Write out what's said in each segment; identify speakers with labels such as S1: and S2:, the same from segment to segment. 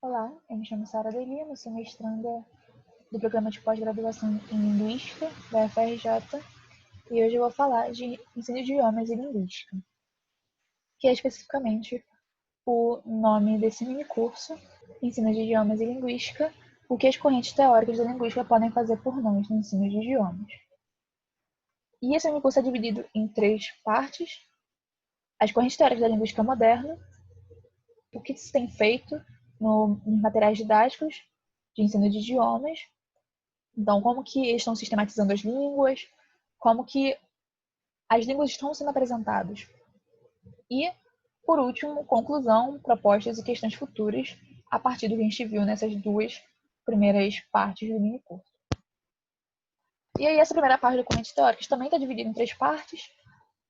S1: Olá, eu me chamo Sara Delino, sou mestranda do programa de pós-graduação em Linguística da UFRJ e hoje eu vou falar de ensino de idiomas e linguística, que é especificamente o nome desse mini-curso, ensino de idiomas e linguística, o que as correntes teóricas da linguística podem fazer por nós no ensino de idiomas. E esse mini-curso é dividido em 3 partes: as correntes teóricas da linguística moderna, o que se tem feito nos materiais didáticos de ensino de idiomas. Então, como que eles estão sistematizando as línguas, como que as línguas estão sendo apresentadas. E, por último, conclusão, propostas e questões futuras a partir do que a gente viu nessas 2 primeiras partes do mini-curso. E aí, essa primeira parte de correntes teóricas também está dividida em 3 partes,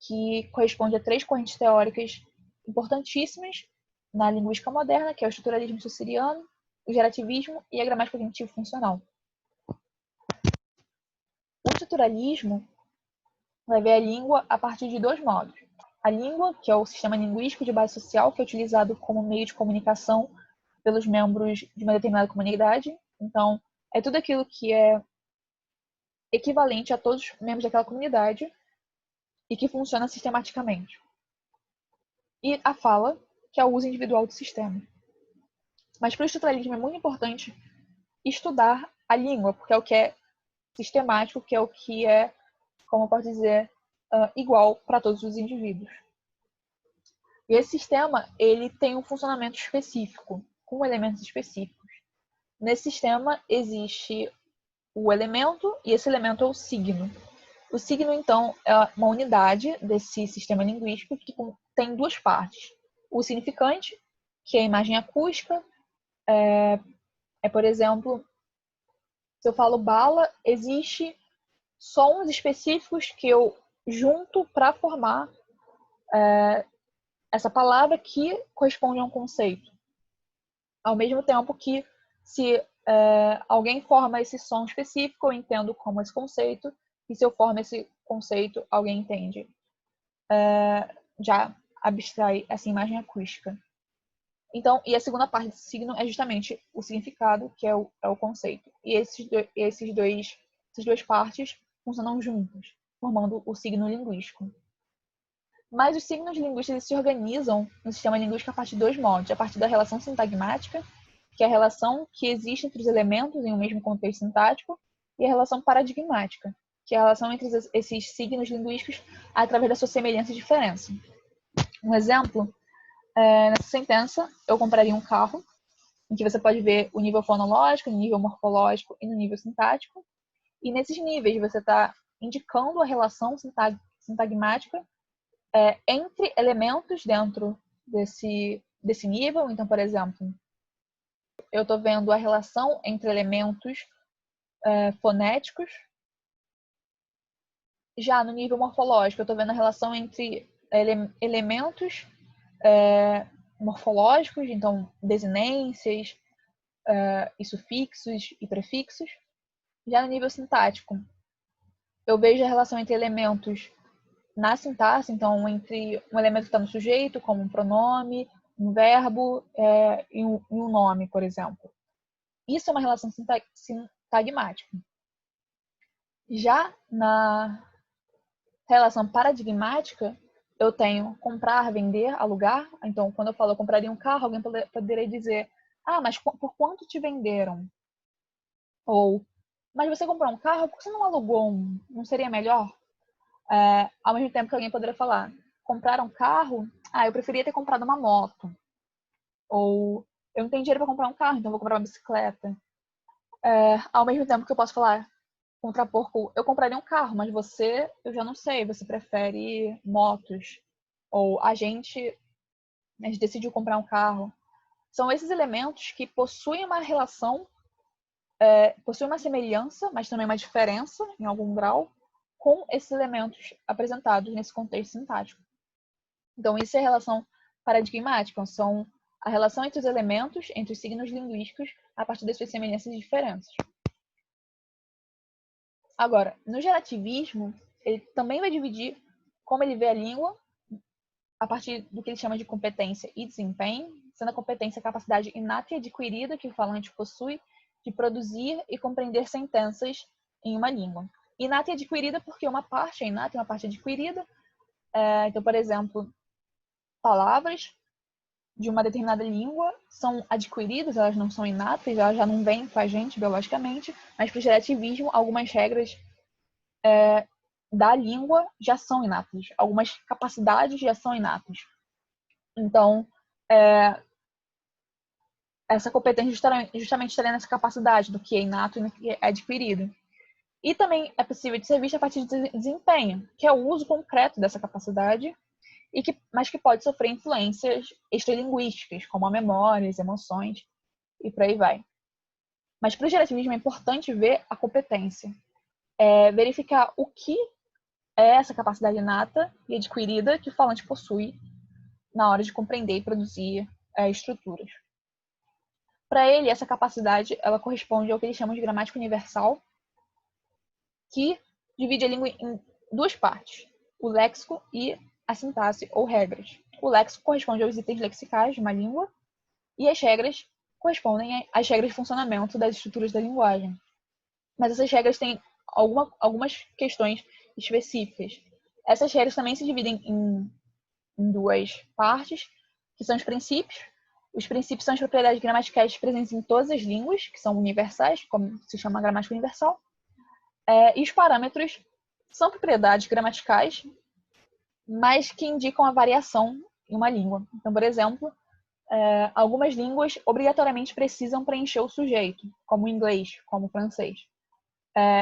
S1: que corresponde a 3 correntes teóricas importantíssimas na linguística moderna, que é o estruturalismo saussuriano, o gerativismo e a gramática cognitivo-funcional. O estruturalismo vai ver a língua a partir de 2 modos. A língua, que é o sistema linguístico de base social, que é utilizado como meio de comunicação pelos membros de uma determinada comunidade. Então, é tudo aquilo que é equivalente a todos os membros daquela comunidade e que funciona sistematicamente. E a fala, que é o uso individual do sistema. Mas para o estruturalismo é muito importante estudar a língua, porque é o que é sistemático, que é o que é, como eu posso dizer, igual para todos os indivíduos. E esse sistema ele tem um funcionamento específico, com elementos específicos. Nesse sistema existe o elemento e esse elemento é o signo. O signo, então, é uma unidade desse sistema linguístico que tem 2 partes. O significante, que é a imagem acústica, por exemplo, se eu falo bala, existe sons específicos que eu junto para formar essa palavra que corresponde a um conceito. Ao mesmo tempo que, se alguém forma esse som específico, eu entendo como esse conceito, e se eu formo esse conceito, alguém entende. Já abstrai essa imagem acústica. Então, e a segunda parte desse signo é justamente o significado, que é o conceito. E essas 2 partes funcionam juntas, formando o signo linguístico. Mas os signos linguísticos se organizam no sistema linguístico a partir de 2 modos. A partir da relação sintagmática, que é a relação que existe entre os elementos em um mesmo contexto sintático, e a relação paradigmática, que é a relação entre esses signos linguísticos através da sua semelhança e diferença. Um exemplo, nessa sentença, eu compraria um carro, em que você pode ver o nível fonológico, o nível morfológico e no nível sintático. E nesses níveis você está indicando a relação sintagmática entre elementos dentro desse nível. Então, por exemplo, eu estou vendo a relação entre elementos fonéticos. Já no nível morfológico, eu estou vendo a relação entre elementos morfológicos, então desinências, e sufixos e prefixos. Já no nível sintático, eu vejo a relação entre elementos na sintaxe, então entre um elemento que está no sujeito, como um pronome, um verbo e um nome, por exemplo. Isso é uma relação sintagmática. Já na relação paradigmática, eu tenho comprar, vender, alugar. Então, quando eu falo eu compraria um carro, alguém poderia dizer: ah, mas por quanto te venderam? Ou, mas você comprou um carro, por que você não alugou um? Não seria melhor? Ao mesmo tempo que alguém poderia falar: comprar um carro? Ah, eu preferia ter comprado uma moto. Ou, eu não tenho dinheiro para comprar um carro, então vou comprar uma bicicleta. Ao mesmo tempo que eu posso falar, contrapor com: eu compraria um carro, mas você, eu já não sei, você prefere motos. Ou a gente decidiu comprar um carro. São esses elementos que possuem uma relação, possuem uma semelhança, mas também uma diferença, em algum grau, com esses elementos apresentados nesse contexto sintático. Então, isso é a relação paradigmática, são a relação entre os elementos, entre os signos linguísticos, a partir das suas semelhanças e diferenças. Agora, no gerativismo, ele também vai dividir como ele vê a língua a partir do que ele chama de competência e desempenho. sendo a competência a capacidade inata e adquirida que o falante possui de produzir e compreender sentenças em uma língua. Inata e adquirida porque uma parte é inata e uma parte é adquirida. Então, por exemplo, palavras de uma determinada língua são adquiridas, elas não são inatas, elas já não vêm com a gente biologicamente, mas para o diretivismo, algumas regras da língua já são inatas, algumas capacidades já são inatas. Então, essa competência justamente estaria nessa capacidade do que é inato e do que é adquirido. E também é possível de ser vista a partir de desempenho, que é o uso concreto dessa capacidade, mas que pode sofrer influências extralinguísticas, como a memória, as emoções, e por aí vai. Mas para o diretivismo é importante ver a competência, verificar o que é essa capacidade inata e adquirida que o falante possui na hora de compreender e produzir estruturas. Para ele, essa capacidade ela corresponde ao que eles chamam de gramática universal, que divide a língua em duas partes, o léxico e a sintaxe ou regras. O léxico corresponde aos itens lexicais de uma língua e as regras correspondem às regras de funcionamento das estruturas da linguagem. Mas essas regras têm algumas questões específicas. Essas regras também se dividem em duas partes, que são os princípios. Os princípios são as propriedades gramaticais presentes em todas as línguas, que são universais, como se chama a gramática universal. E os parâmetros são propriedades gramaticais, mas que indicam a variação em uma língua. Então, por exemplo, algumas línguas obrigatoriamente precisam preencher o sujeito, como o inglês, como o francês.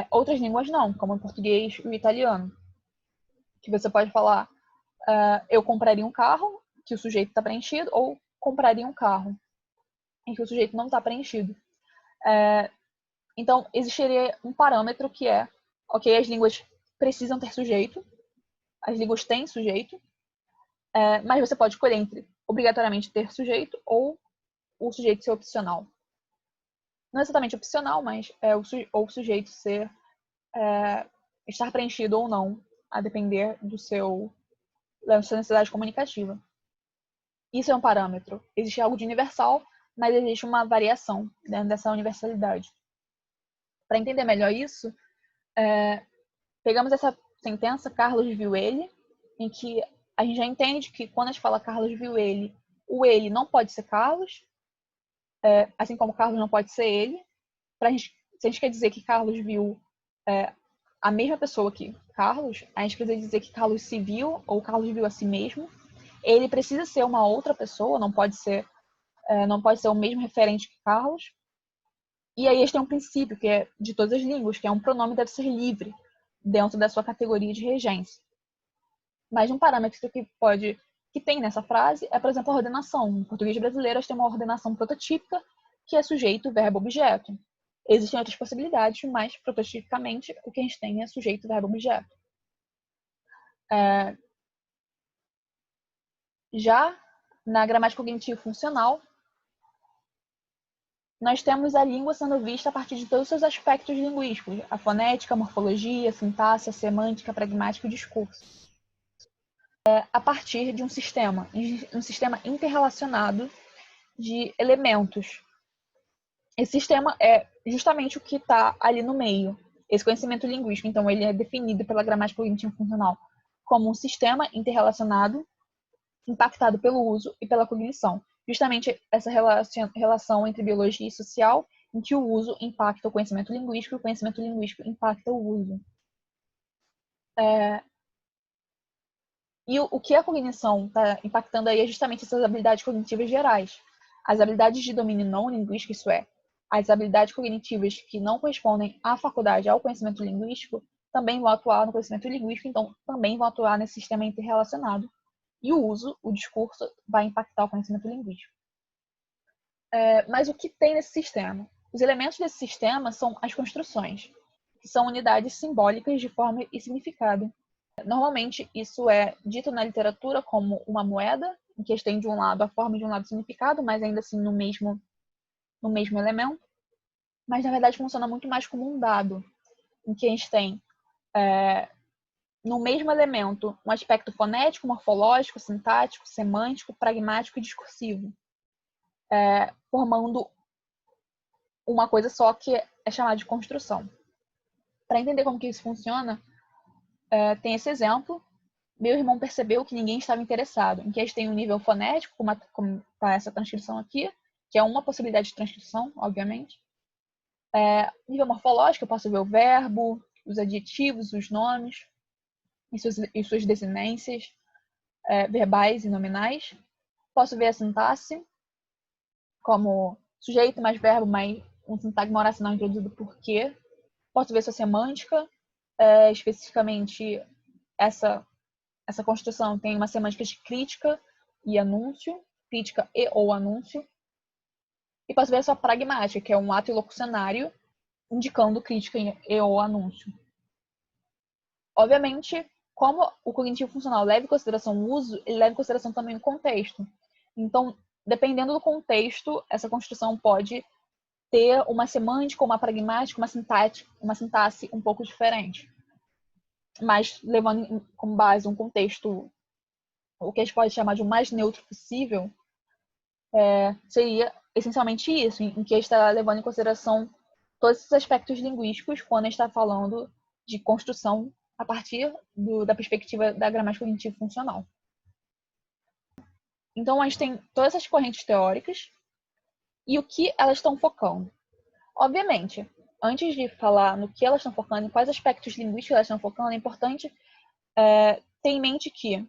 S1: Outras línguas não, como o português e o italiano. Que você pode falar, eu compraria um carro, que o sujeito está preenchido, ou compraria um carro, em que o sujeito não está preenchido. Então, existiria um parâmetro que é, ok, as línguas precisam ter sujeito, as línguas têm sujeito, mas você pode escolher entre obrigatoriamente ter sujeito ou o sujeito ser opcional. Não é exatamente opcional, mas o sujeito estar preenchido ou não, a depender da sua necessidade comunicativa. Isso é um parâmetro. Existe algo de universal, mas existe uma variação dentro dessa universalidade. Para entender melhor isso, pegamos essa sentença, Carlos viu ele, em que a gente já entende que quando a gente fala Carlos viu ele, o ele não pode ser Carlos, assim como Carlos não pode ser ele. Se a gente quer dizer que Carlos viu a mesma pessoa que Carlos, a gente precisa dizer que Carlos se viu ou Carlos viu a si mesmo. Ele precisa ser uma outra pessoa, não pode ser o mesmo referente que Carlos. E aí este é um princípio que é de todas as línguas, que é um pronome deve ser livre dentro da sua categoria de regência. Mas um parâmetro que tem nessa frase é, por exemplo, a ordenação. No português brasileiro, a gente tem uma ordenação prototípica, que é sujeito, verbo, objeto. Existem outras possibilidades, mas prototipicamente o que a gente tem é sujeito, verbo, objeto. Já na gramática cognitivo-funcional, nós temos a língua sendo vista a partir de todos os seus aspectos linguísticos, a fonética, a morfologia, a sintaxe, a semântica, a pragmática e o discurso. A partir de um sistema interrelacionado de elementos. Esse sistema é justamente o que está ali no meio, esse conhecimento linguístico. Então, ele é definido pela gramática cognitivo-funcional como um sistema interrelacionado, impactado pelo uso e pela cognição. Justamente essa relação entre biologia e social, em que o uso impacta o conhecimento linguístico e o conhecimento linguístico impacta o uso. E o que a cognição está impactando aí é justamente essas habilidades cognitivas gerais. As habilidades de domínio não linguístico, isso é, as habilidades cognitivas que não correspondem à faculdade, ao conhecimento linguístico, também vão atuar no conhecimento linguístico, então também vão atuar nesse sistema interrelacionado. E o uso, o discurso, vai impactar o conhecimento linguístico. Mas o que tem nesse sistema? Os elementos desse sistema são as construções, que são unidades simbólicas de forma e significado. Normalmente, isso é dito na literatura como uma moeda, em que tem de um lado a forma e de um lado o significado, mas ainda assim no mesmo elemento. Mas, na verdade, funciona muito mais como um dado, em que a gente tem, no mesmo elemento, um aspecto fonético, morfológico, sintático, semântico, pragmático e discursivo. formando uma coisa só que é chamada de construção. Para entender como que isso funciona, tem esse exemplo. Meu irmão percebeu que ninguém estava interessado. Em que a gente tem um nível fonético, como está essa transcrição aqui, que é uma possibilidade de transcrição, obviamente. Nível morfológico, eu posso ver o verbo, os adjetivos, os nomes e suas desinências verbais e nominais. Posso ver a sintaxe, como sujeito mais verbo mais um sintagma oracional introduzido por quê. Posso ver sua semântica, especificamente essa construção tem uma semântica de crítica e anúncio, crítica e ou anúncio. E posso ver a sua pragmática, que é um ato ilocucionário indicando crítica e ou anúncio. Obviamente, como o cognitivo funcional leva em consideração o uso, ele leva em consideração também o contexto. Então, dependendo do contexto, essa construção pode ter uma semântica, uma pragmática, uma sintaxe um pouco diferente. Mas levando como base um contexto, o que a gente pode chamar de o mais neutro possível, seria essencialmente isso, em que a gente está levando em consideração todos esses aspectos linguísticos quando a gente está falando de construção a partir da perspectiva da gramática cognitivo-funcional. Então, a gente tem todas essas correntes teóricas e o que elas estão focando. Obviamente, antes de falar no que elas estão focando, em quais aspectos linguísticos elas estão focando, é importante ter em mente que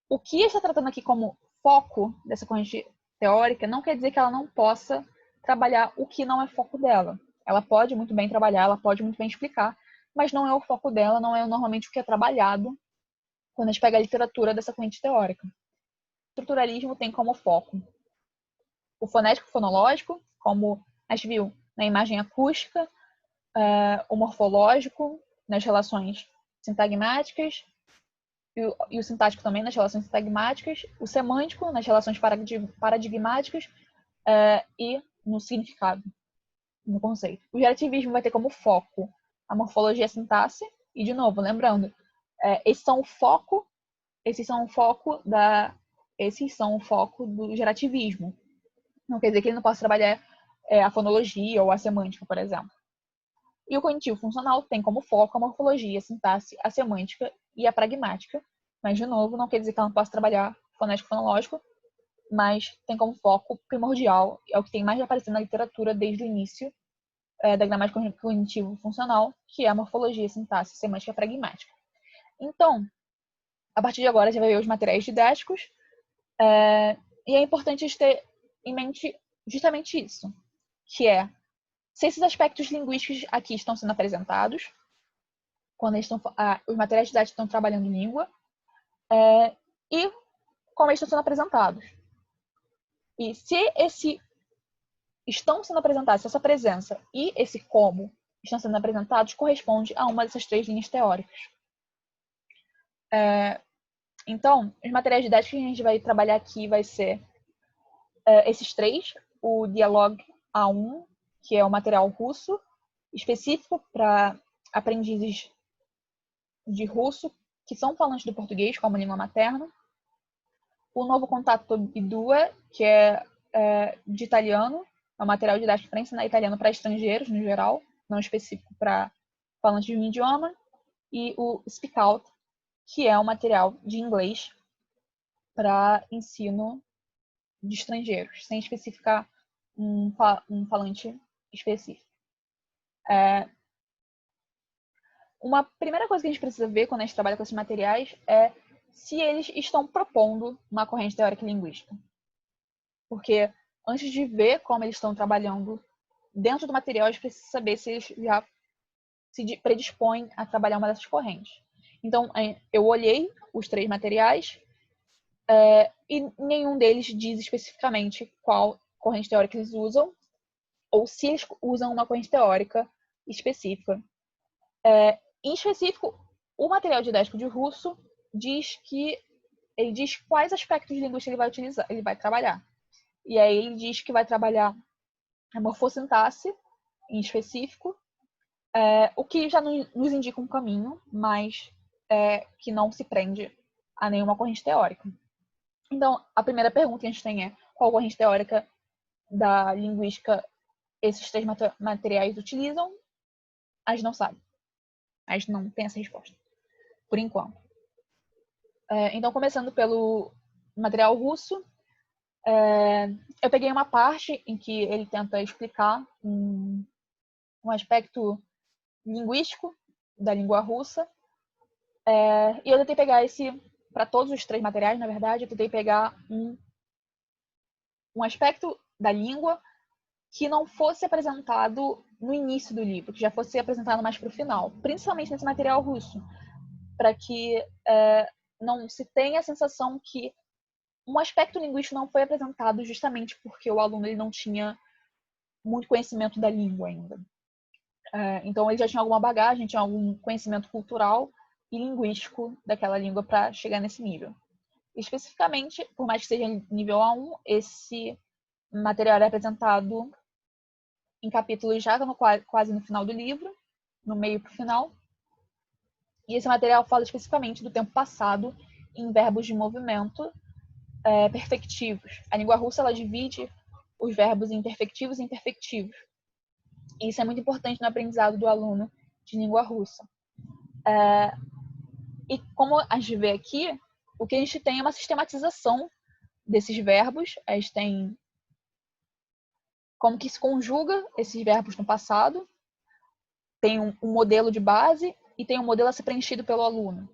S1: o que está tratando aqui como foco dessa corrente teórica não quer dizer que ela não possa trabalhar o que não é foco dela. Ela pode muito bem trabalhar, ela pode muito bem explicar, mas não é o foco dela, não é normalmente o que é trabalhado quando a gente pega a literatura dessa corrente teórica. O estruturalismo tem como foco o fonético-fonológico, como a gente viu na imagem acústica, o morfológico, nas relações sintagmáticas, e o sintático também nas relações sintagmáticas, o semântico nas relações paradigmáticas e no significado, no conceito. O gerativismo vai ter como foco a morfologia e a sintaxe, e de novo, lembrando, esses são o foco do gerativismo. Não quer dizer que ele não possa trabalhar a fonologia ou a semântica, por exemplo. E o cognitivo funcional tem como foco a morfologia, a sintaxe, a semântica e a pragmática. Mas, de novo, não quer dizer que ela não possa trabalhar fonético-fonológico, mas tem como foco primordial, é o que tem mais aparecido na literatura desde o início da gramática cognitivo-funcional, que é a morfologia, a sintaxe, a semântica e a pragmática. Então, a partir de agora, a gente vai ver os materiais didáticos, e é importante a gente ter em mente justamente isso, que é se esses aspectos linguísticos aqui estão sendo apresentados, quando os materiais didáticos estão trabalhando língua, e como eles estão sendo apresentados. E se estão sendo apresentados, se essa presença e esse como estão sendo apresentados, corresponde a uma dessas três linhas teóricas. Então, os materiais didáticos que a gente vai trabalhar aqui vai ser esses três, o Dialogue A1, que é o material russo, específico para aprendizes de russo que são falantes do português como língua materna. O novo Contatto B2, que é de italiano, é um material didático para ensinar italiano para estrangeiros, no geral, não específico para falantes de um idioma. E o Speak Out, que é um material de inglês para ensino de estrangeiros, sem especificar um falante específico. Uma primeira coisa que a gente precisa ver quando a gente trabalha com esses materiais é se eles estão propondo uma corrente teórica e linguística. Porque antes de ver como eles estão trabalhando dentro do material, a gente precisa saber se eles já se predispõem a trabalhar uma dessas correntes. Então, eu olhei os três materiais e nenhum deles diz especificamente qual corrente teórica eles usam ou se eles usam uma corrente teórica específica. Em específico, o material didático de russo diz quais aspectos de linguística ele vai utilizar, ele vai trabalhar. E aí ele diz que vai trabalhar a morfossintaxe, em específico, o que já nos indica um caminho, mas que não se prende a nenhuma corrente teórica. Então, a primeira pergunta que a gente tem é: qual corrente teórica da linguística esses três materiais utilizam, a gente não sabe. A gente não tem essa resposta, por enquanto. Então, começando pelo material russo, eu peguei uma parte em que ele tenta explicar um aspecto linguístico da língua russa. E eu tentei pegar para todos os três materiais, na verdade, eu tentei pegar um aspecto da língua que não fosse apresentado no início do livro, que já fosse apresentado mais para o final, principalmente nesse material russo, para que não se tenha a sensação que um aspecto linguístico não foi apresentado justamente porque o aluno ele não tinha muito conhecimento da língua ainda. Então, ele já tinha alguma bagagem, tinha algum conhecimento cultural e linguístico daquela língua para chegar nesse nível. Especificamente, por mais que seja nível A1, esse material é apresentado em capítulos já quase no final do livro, no meio para o final. E esse material fala especificamente do tempo passado em verbos de movimento perfectivos. A língua russa ela divide os verbos em perfectivos e imperfectivos. E isso é muito importante no aprendizado do aluno de língua russa. E como a gente vê aqui, o que a gente tem é uma sistematização desses verbos. A gente tem como que se conjuga esses verbos no passado, tem um modelo de base e tem um modelo a ser preenchido pelo aluno.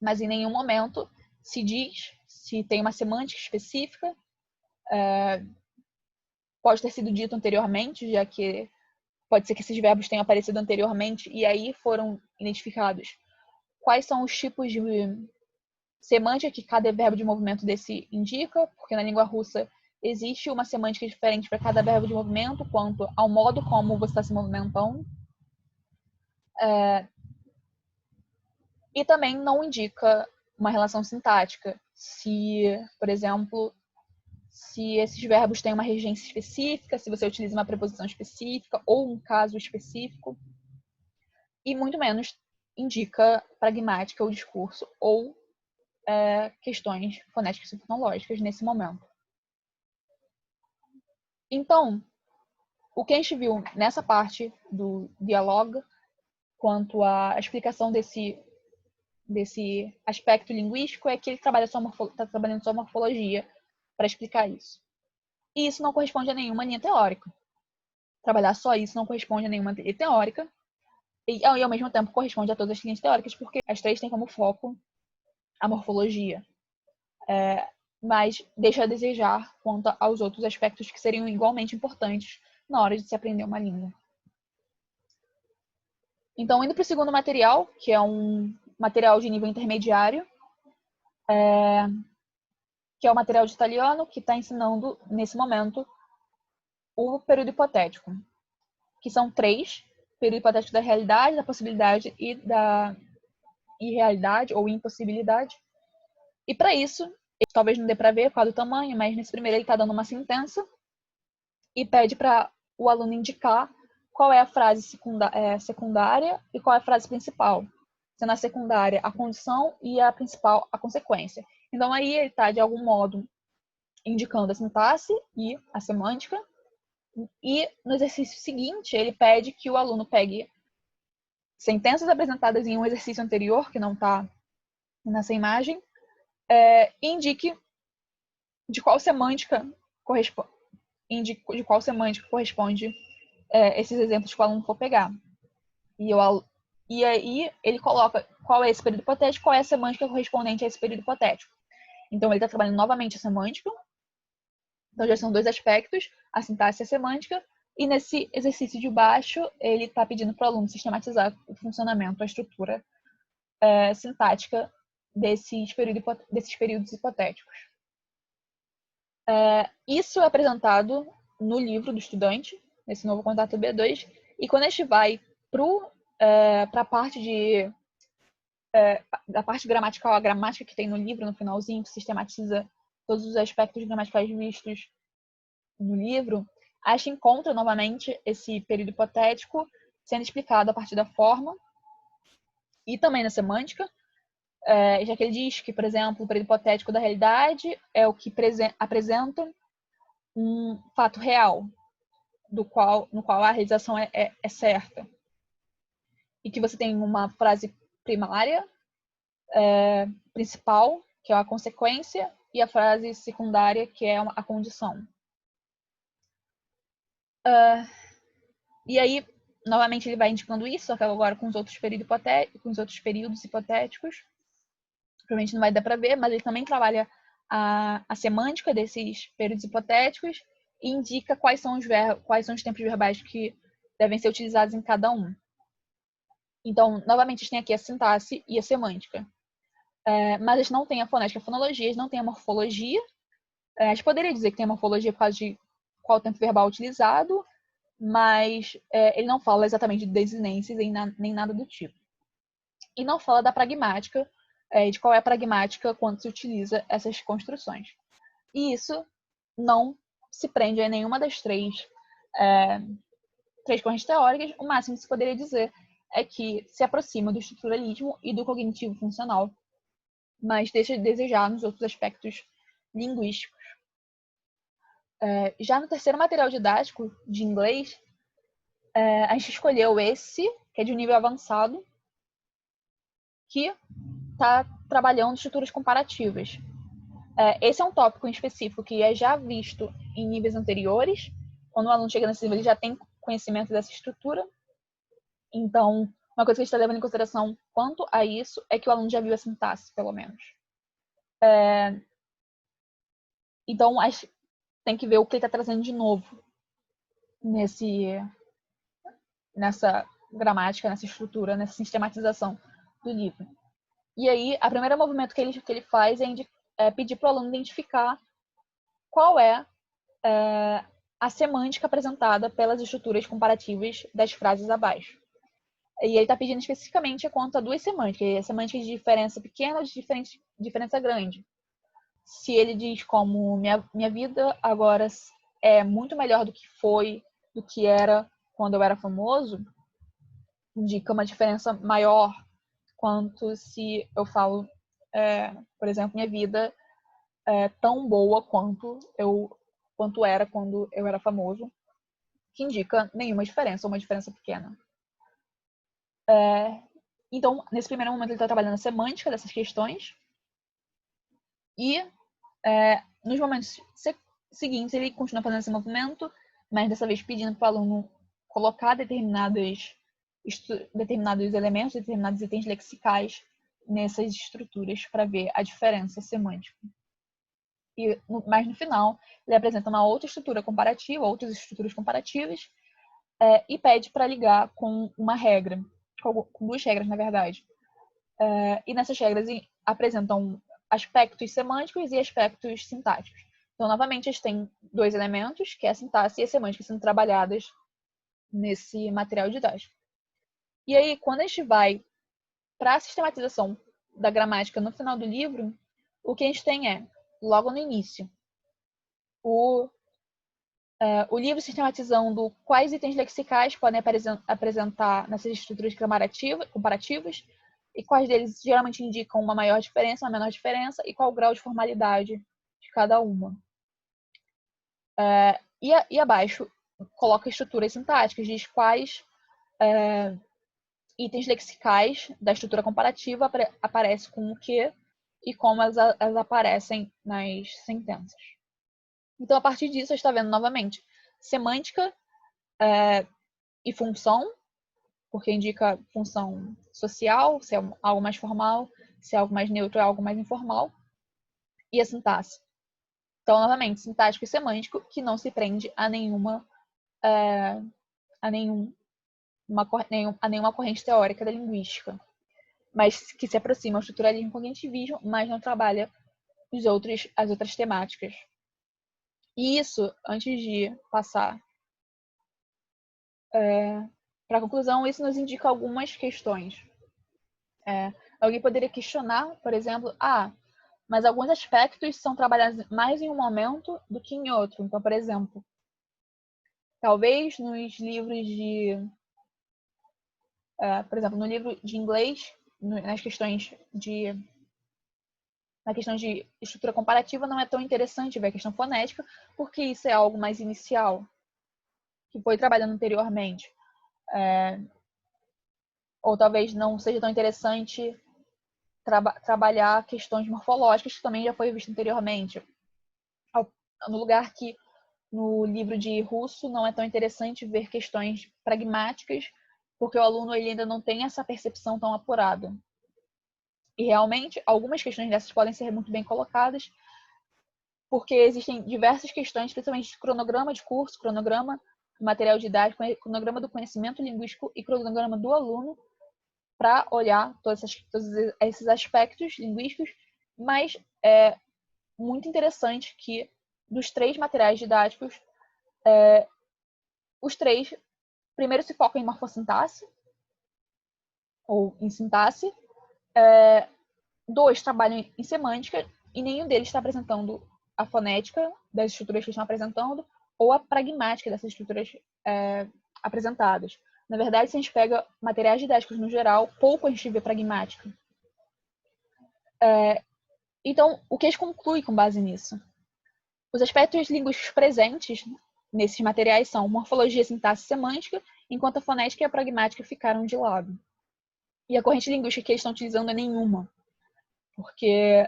S1: Mas em nenhum momento se diz se tem uma semântica específica. Pode ter sido dito anteriormente, já que pode ser que esses verbos tenham aparecido anteriormente e aí foram identificados quais são os tipos de semântica que cada verbo de movimento desse indica, porque na língua russa existe uma semântica diferente para cada verbo de movimento quanto ao modo como você está se movimentando. E também não indica uma relação sintática. Se, por exemplo, se esses verbos têm uma regência específica, se você utiliza uma preposição específica ou um caso específico. E muito menos indica pragmática ou discurso ou questões fonéticas e fonológicas nesse momento. Então, o que a gente viu nessa parte do diálogo, quanto à explicação desse aspecto linguístico, é que ele está trabalhando sua morfologia para explicar isso. E isso não corresponde a nenhuma linha teórica. Trabalhar só isso não corresponde a nenhuma linha teórica e ao mesmo tempo corresponde a todas as linhas teóricas, porque as três têm como foco a morfologia. Mas deixa a desejar quanto aos outros aspectos que seriam igualmente importantes na hora de se aprender uma língua. Então, indo para o segundo material, que é um material de nível intermediário, que é o material de italiano, que está ensinando, nesse momento, o período hipotético, que são 3, período hipotético da realidade, da possibilidade e da irrealidade ou impossibilidade. E para isso, talvez não dê para ver qual é o tamanho, mas nesse primeiro ele está dando uma sentença e pede para o aluno indicar qual é a frase secundária e qual é a frase principal. Sendo a secundária a condição e a principal a consequência. Então aí ele está, de algum modo, indicando a sintaxe e a semântica. E no exercício seguinte, ele pede que o aluno pegue sentenças apresentadas em um exercício anterior, que não está nessa imagem, e indique de qual semântica corresponde, esses exemplos que o aluno for pegar. E aí ele coloca qual é esse período hipotético, qual é a semântica correspondente a esse período hipotético. Então ele está trabalhando novamente a semântica. Então já são 2 aspectos, a sintaxe e a semântica. E nesse exercício de baixo, ele está pedindo para o aluno sistematizar o funcionamento, a estrutura sintática desses períodos hipotéticos. Isso é apresentado no livro do estudante, nesse novo contato B2. E quando a gente vai para a parte da parte gramatical, a gramática que tem no livro, no finalzinho, que sistematiza todos os aspectos gramaticais vistos no livro, a gente encontra novamente esse período hipotético sendo explicado a partir da forma e também na semântica, já que ele diz que, por exemplo, o período hipotético da realidade é o que apresenta um fato real, no qual a realização é certa. E que você tem uma frase primária, principal, que é a consequência, e a frase secundária, que é a condição. E aí, novamente, ele vai indicando isso, só que agora com os outros períodos hipotéticos. Provavelmente não vai dar para ver, mas ele também trabalha a semântica desses períodos hipotéticos e indica quais são os tempos verbais que devem ser utilizados em cada um. Então, novamente, a gente tem aqui a sintaxe e a semântica. Mas a gente não tem a fonética e a fonologia, a gente não tem a morfologia. A gente poderia dizer que tem a morfologia por causa de qual tempo verbal utilizado, mas ele não fala exatamente de desinências nem nada do tipo. E não fala da pragmática, de qual é a pragmática quando se utiliza essas construções. E isso não se prende a nenhuma das três correntes teóricas. O máximo que se poderia dizer é que se aproxima do estruturalismo e do cognitivo funcional, mas deixa de desejar nos outros aspectos linguísticos. Já no terceiro material didático de inglês, a gente escolheu esse, que é de um nível avançado, que está trabalhando estruturas comparativas. Esse é um tópico em específico que é já visto em níveis anteriores. Quando o aluno chega nesse nível, ele já tem conhecimento dessa estrutura. Então, uma coisa que a gente está levando em consideração quanto a isso é que o aluno já viu a sintaxe, pelo menos. Então, tem que ver o que ele está trazendo de novo nessa gramática, nessa estrutura, nessa sistematização do livro. E aí, o primeiro movimento que ele faz é pedir para o aluno identificar qual é a semântica apresentada pelas estruturas comparativas das frases abaixo. E ele está pedindo especificamente quanto a duas semânticas, a semântica de diferença pequena ou de diferença grande. Se ele diz como minha vida agora é muito melhor do que foi, do que era quando eu era famoso, indica uma diferença maior quanto se eu falo, por exemplo, minha vida é tão boa quanto era quando eu era famoso, que indica nenhuma diferença, ou uma diferença pequena. Então, nesse primeiro momento, ele está trabalhando a semântica dessas questões. E nos momentos seguintes, ele continua fazendo esse movimento, mas dessa vez pedindo para o aluno colocar determinados elementos, determinados itens lexicais nessas estruturas para ver a diferença semântica. Mas no final, ele apresenta uma outra estrutura comparativa, outras estruturas comparativas, e pede para ligar com uma regra, com duas regras, na verdade. E nessas regras apresentam aspectos semânticos e aspectos sintáticos. Então, novamente, a gente tem dois elementos, que é a sintaxe e a semântica, sendo trabalhadas nesse material didático. E aí, quando a gente vai para a sistematização da gramática no final do livro, o que a gente tem logo no início, o livro sistematizando quais itens lexicais podem apresentar nessas estruturas comparativas e quais deles geralmente indicam uma maior diferença, uma menor diferença e qual o grau de formalidade de cada uma. E abaixo coloca estruturas sintáticas, diz quais itens lexicais da estrutura comparativa aparecem com o que e como elas aparecem nas sentenças. Então, a partir disso, a gente está vendo novamente semântica e função, porque indica função social, se é algo mais formal, se é algo mais neutro, é algo mais informal, e a sintaxe. Então, novamente, sintático e semântico, que não se prende a nenhuma corrente teórica da linguística, mas que se aproxima ao estruturalismo e cognitivismo, mas não trabalha as outras temáticas. E isso, antes de passar para a conclusão, isso nos indica algumas questões. Alguém poderia questionar, por exemplo, mas alguns aspectos são trabalhados mais em um momento do que em outro. Então, por exemplo, talvez nos livros por exemplo, no livro de inglês, nas questões de na questão de estrutura comparativa, não é tão interessante ver a questão fonética, porque isso é algo mais inicial, que foi trabalhando anteriormente. Ou talvez não seja tão interessante trabalhar questões morfológicas, que também já foi visto anteriormente. No lugar que no livro de russo não é tão interessante ver questões pragmáticas, porque o aluno ele ainda não tem essa percepção tão apurada. E realmente, algumas questões dessas podem ser muito bem colocadas, porque existem diversas questões, principalmente de cronograma de curso, cronograma do material didático, cronograma do conhecimento linguístico e cronograma do aluno, para olhar todos esses aspectos linguísticos, mas é muito interessante que dos 3 materiais didáticos, os 3 primeiro se focam em morfossintaxe, ou em sintaxe, 2 trabalham em semântica, e nenhum deles está apresentando a fonética das estruturas que estão apresentando, ou a pragmática dessas estruturas apresentadas. Na verdade, se a gente pega materiais didáticos no geral, pouco a gente vê pragmática. Então, o que eles concluem com base nisso? Os aspectos linguísticos presentes nesses materiais são morfologia, sintaxe e semântica, enquanto a fonética e a pragmática ficaram de lado. E a corrente linguística que eles estão utilizando é nenhuma, porque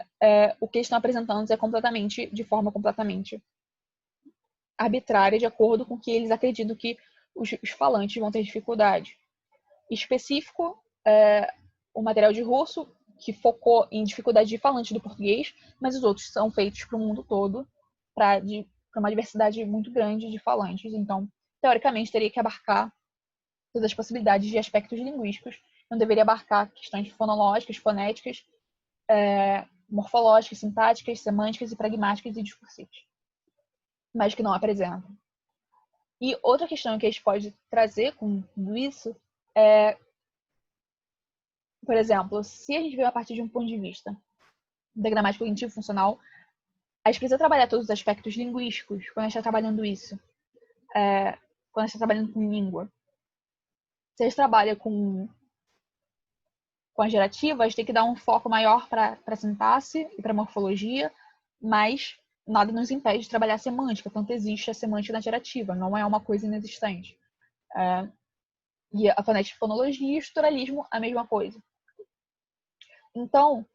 S1: o que eles estão apresentando é de forma completamente arbitrária, de acordo com o que eles acreditam que os falantes vão ter dificuldade. Específico, o material de russo, que focou em dificuldade de falantes do português, mas os outros são feitos para o mundo todo, para uma diversidade muito grande de falantes. Então, teoricamente, teria que abarcar todas as possibilidades de aspectos linguísticos. Não deveria abarcar questões fonológicas, fonéticas, morfológicas, sintáticas, semânticas e pragmáticas e discursivas, mas que não apresentam. E outra questão que a gente pode trazer com tudo isso é, por exemplo, se a gente vê a partir de um ponto de vista da gramática cognitivo-funcional, a gente precisa trabalhar todos os aspectos linguísticos quando a gente está trabalhando isso, quando a gente está trabalhando com língua. Se a gente trabalha com a gerativa, a gente tem que dar um foco maior para a sintaxe e para a morfologia, mas nada nos impede de trabalhar a semântica, tanto existe a semântica na gerativa, não é uma coisa inexistente. E a fonética e fonologia e o estruturalismo, a mesma coisa. Então,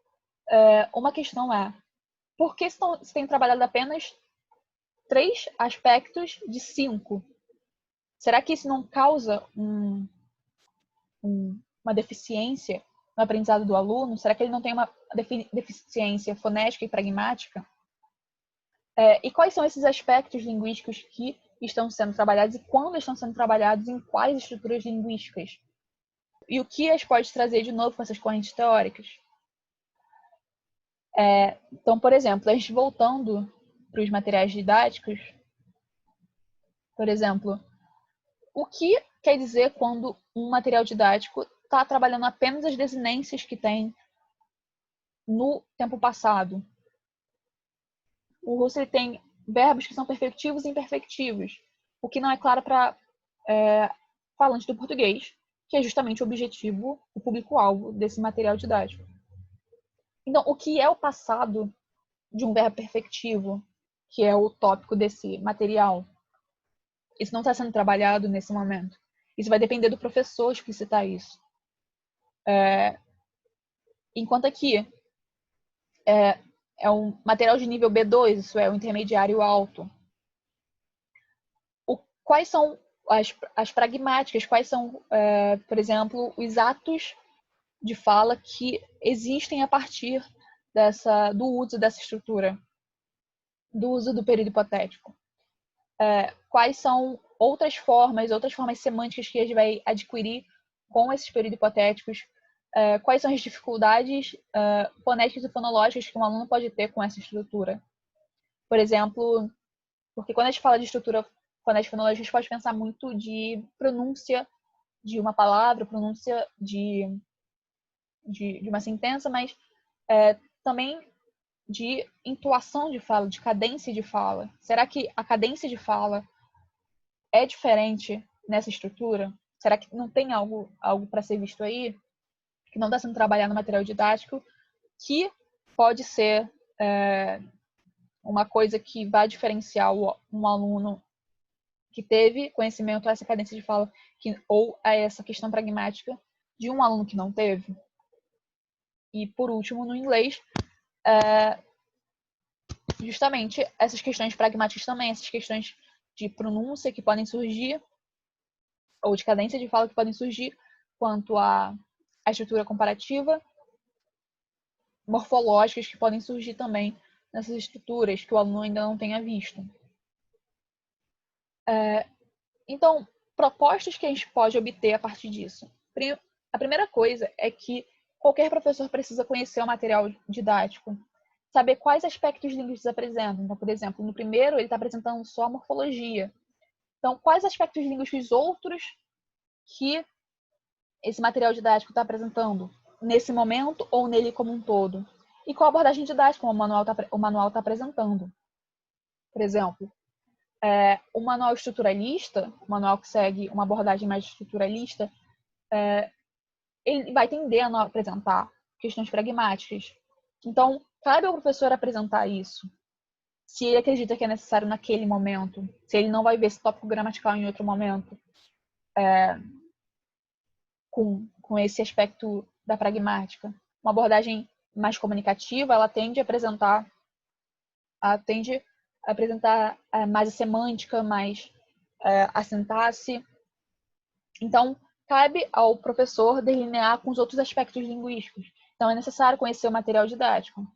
S1: uma questão é, por que se tem trabalhado apenas 3 aspectos de 5? Será que isso não causa uma deficiência no aprendizado do aluno? Será que ele não tem uma deficiência fonética e pragmática? E quais são esses aspectos linguísticos que estão sendo trabalhados e quando estão sendo trabalhados em quais estruturas linguísticas? E o que as pode trazer de novo com essas correntes teóricas? Então, por exemplo, a gente voltando para os materiais didáticos, por exemplo, o que quer dizer quando um material didático está trabalhando apenas as desinências que tem no tempo passado? O russo ele tem verbos que são perfectivos e imperfectivos, o que não é claro para falantes do português, que é justamente o objetivo, o público-alvo desse material didático. Então, o que é o passado de um verbo perfectivo, que é o tópico desse material? Isso não está sendo trabalhado nesse momento. Isso vai depender do professor explicitar isso. Enquanto aqui é um material de nível B2, isso é o intermediário alto. Quais são as pragmáticas? Quais são, por exemplo, os atos de fala que existem a partir do uso dessa estrutura, do uso do período hipotético? Quais são outras formas semânticas que a gente vai adquirir com esses períodos hipotéticos? Quais são as dificuldades fonéticas e fonológicas que um aluno pode ter com essa estrutura? Por exemplo, porque quando a gente fala de estrutura fonética e fonológica, a gente pode pensar muito de pronúncia de uma palavra, pronúncia de uma sentença, mas também de entoação de fala, de cadência de fala. Será que a cadência de fala é diferente nessa estrutura? Será que não tem algo para ser visto aí, que não está sendo trabalhado no material didático, que pode ser uma coisa que vai diferenciar um aluno que teve conhecimento a essa cadência de fala ou a essa questão pragmática de um aluno que não teve. E, por último, no inglês, justamente essas questões pragmáticas também, essas questões de pronúncia que podem surgir, ou de cadência de fala que podem surgir, quanto à estrutura comparativa, morfológicas que podem surgir também nessas estruturas que o aluno ainda não tenha visto. Então, propostas que a gente pode obter a partir disso. A primeira coisa é que qualquer professor precisa conhecer o material didático, saber quais aspectos linguísticos apresentam. Então, por exemplo, no primeiro ele está apresentando só a morfologia. Então, quais aspectos linguísticos outros que esse material didático está apresentando nesse momento ou nele como um todo? E qual abordagem didática o manual está apresentando? Por exemplo, o manual estruturalista, o manual que segue uma abordagem mais estruturalista, ele vai tender a não apresentar questões pragmáticas. Então, cabe ao professor apresentar isso. Se ele acredita que é necessário naquele momento, se ele não vai ver esse tópico gramatical em outro momento, com esse aspecto da pragmática. Uma abordagem mais comunicativa, ela tende a apresentar mais a semântica, mais a sintaxe. Então, cabe ao professor delinear com os outros aspectos linguísticos. Então, é necessário conhecer o material didático.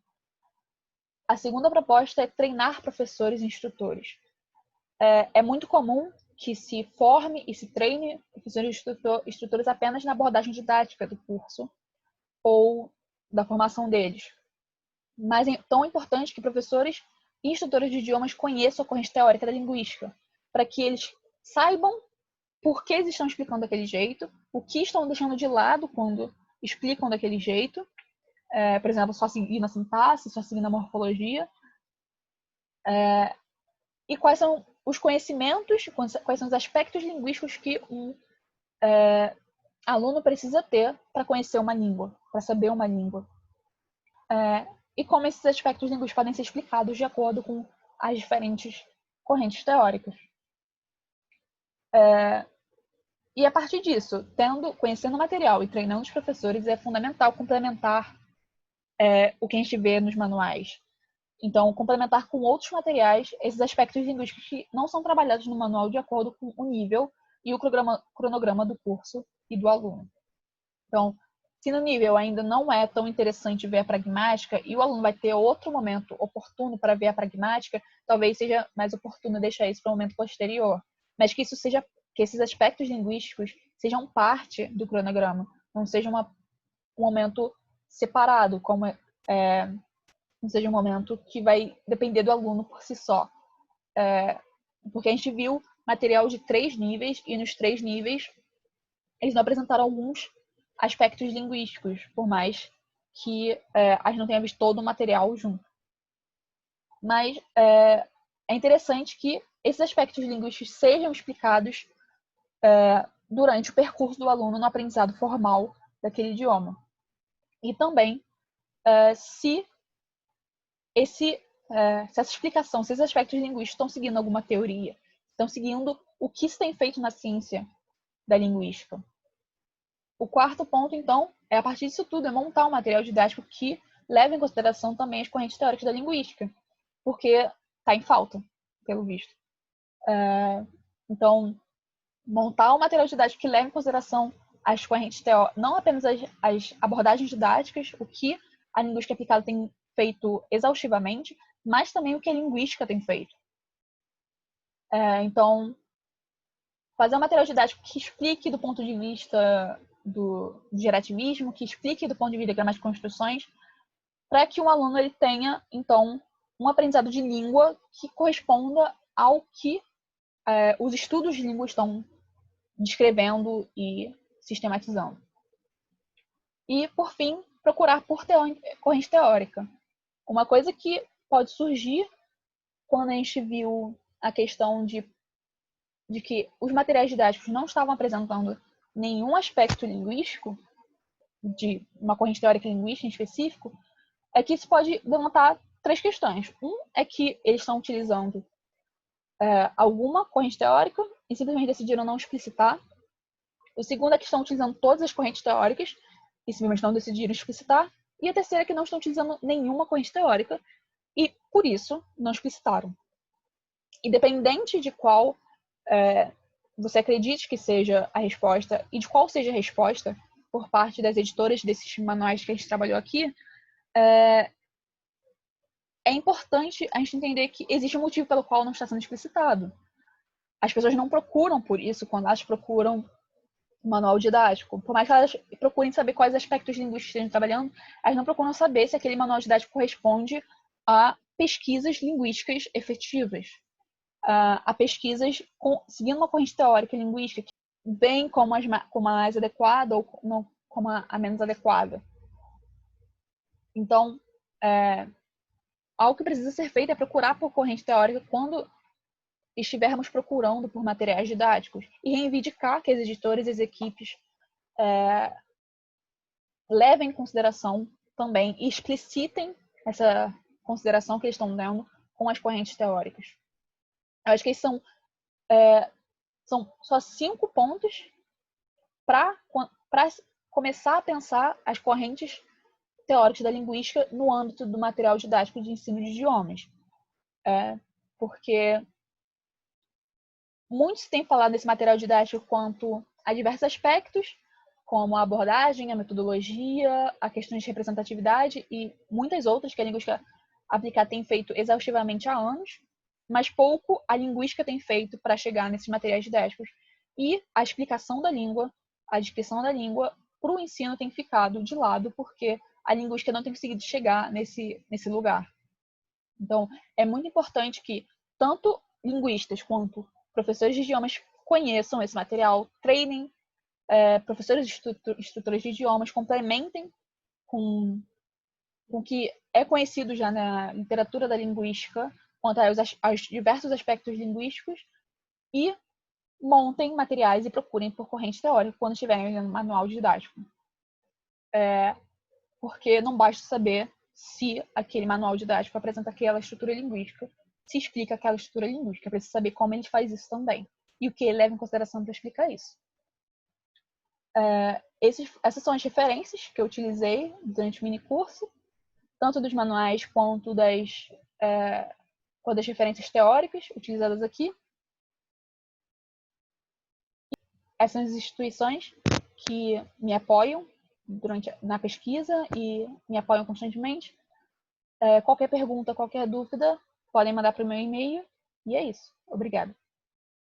S1: A segunda proposta é treinar professores e instrutores. É muito comum que se forme e se treine professores e instrutores apenas na abordagem didática do curso ou da formação deles. Mas é tão importante que professores e instrutores de idiomas conheçam a corrente teórica da linguística, para que eles saibam por que eles estão explicando daquele jeito, o que estão deixando de lado quando explicam daquele jeito, por exemplo, só seguindo a sintaxe, só seguindo a morfologia, e quais são os conhecimentos, quais são os aspectos linguísticos que um aluno precisa ter para conhecer uma língua, para saber uma língua. E como esses aspectos linguísticos podem ser explicados de acordo com as diferentes correntes teóricas. E a partir disso, conhecendo o material e treinando os professores, é fundamental complementar o que a gente vê nos manuais. Então, complementar com outros materiais esses aspectos linguísticos que não são trabalhados no manual de acordo com o nível e o cronograma do curso e do aluno. Então, se no nível ainda não é tão interessante ver a pragmática e o aluno vai ter outro momento oportuno para ver a pragmática, talvez seja mais oportuno deixar isso para um momento posterior. Mas que esses aspectos linguísticos sejam parte do cronograma, não seja um momento separado, como não seja um momento que vai depender do aluno por si só. Porque a gente viu material de 3 níveis e nos 3 níveis eles não apresentaram alguns aspectos linguísticos, por mais que a gente não tenha visto todo o material junto. Mas é interessante que esses aspectos linguísticos sejam explicados durante o percurso do aluno no aprendizado formal daquele idioma. E também se essa explicação, se esses aspectos linguísticos estão seguindo alguma teoria, estão seguindo o que se tem feito na ciência da linguística. O quarto ponto, então, a partir disso tudo, é montar um material didático que leve em consideração também as correntes teóricas da linguística, porque está em falta, pelo visto. Então, montar um material didático que leve em consideração as correntes teóricas, não apenas as abordagens didáticas, o que a linguística aplicada tem feito exaustivamente, mas também o que a linguística tem feito. Então, fazer um material didático que explique do ponto de vista do gerativismo, que explique do ponto de vista de gramática e construções, para que um aluno ele tenha, então, um aprendizado de língua que corresponda ao que os estudos de língua estão descrevendo e sistematizando. E, por fim, procurar por corrente teórica. Uma coisa que pode surgir quando a gente viu a questão de que os materiais didáticos não estavam apresentando nenhum aspecto linguístico, de uma corrente teórica linguística em específico, é que isso pode levantar 3 questões. É que eles estão utilizando alguma corrente teórica e simplesmente decidiram não explicitar. O segundo é que estão utilizando todas as correntes teóricas e simplesmente não decidiram explicitar. E a terceira é que não estão utilizando nenhuma corrente teórica e, por isso, não explicitaram. Independente de qual você acredite que seja a resposta e de qual seja a resposta por parte das editoras desses manuais que a gente trabalhou aqui, é importante a gente entender que existe um motivo pelo qual não está sendo explicitado. As pessoas não procuram por isso quando elas procuram um manual didático. Por mais que elas procurem saber quais aspectos linguísticos estão trabalhando, elas não procuram saber se aquele manual didático corresponde a pesquisas linguísticas efetivas, a pesquisas seguindo uma corrente teórica linguística que vem como a mais adequada ou não como a menos adequada. Então, algo que precisa ser feito é procurar por corrente teórica quando estivermos procurando por materiais didáticos e reivindicar que as editoras e as equipes levem em consideração também e explicitem essa consideração que eles estão dando com as correntes teóricas. Eu acho que esses são só 5 pontos para começar a pensar as correntes teóricas da linguística no âmbito do material didático de ensino de idiomas. Porque muito se tem falado nesse material didático quanto a diversos aspectos, como a abordagem, a metodologia, a questão de representatividade e muitas outras que a linguística aplicada tem feito exaustivamente há anos, mas pouco a linguística tem feito para chegar nesses materiais didáticos. E a explicação da língua, a descrição da língua para o ensino tem ficado de lado porque a linguística não tem conseguido chegar nesse lugar. Então, é muito importante que tanto linguistas quanto professores de idiomas conheçam esse material, treinem professores e instrutores de idiomas, complementem com o que é conhecido já na literatura da linguística, quanto aos diversos aspectos linguísticos, e montem materiais e procurem por corrente teórica quando estiverem no manual didático. Porque não basta saber se aquele manual didático apresenta aquela estrutura linguística, se explica aquela estrutura linguística. É preciso saber como ele faz isso também e o que ele leva em consideração para explicar isso. Essas são as referências que eu utilizei durante o minicurso, tanto dos manuais quanto das referências teóricas utilizadas aqui. Essas são as instituições que me apoiam na pesquisa e me apoiam constantemente. Qualquer pergunta, qualquer dúvida, podem mandar para o meu e-mail. E é isso. Obrigada.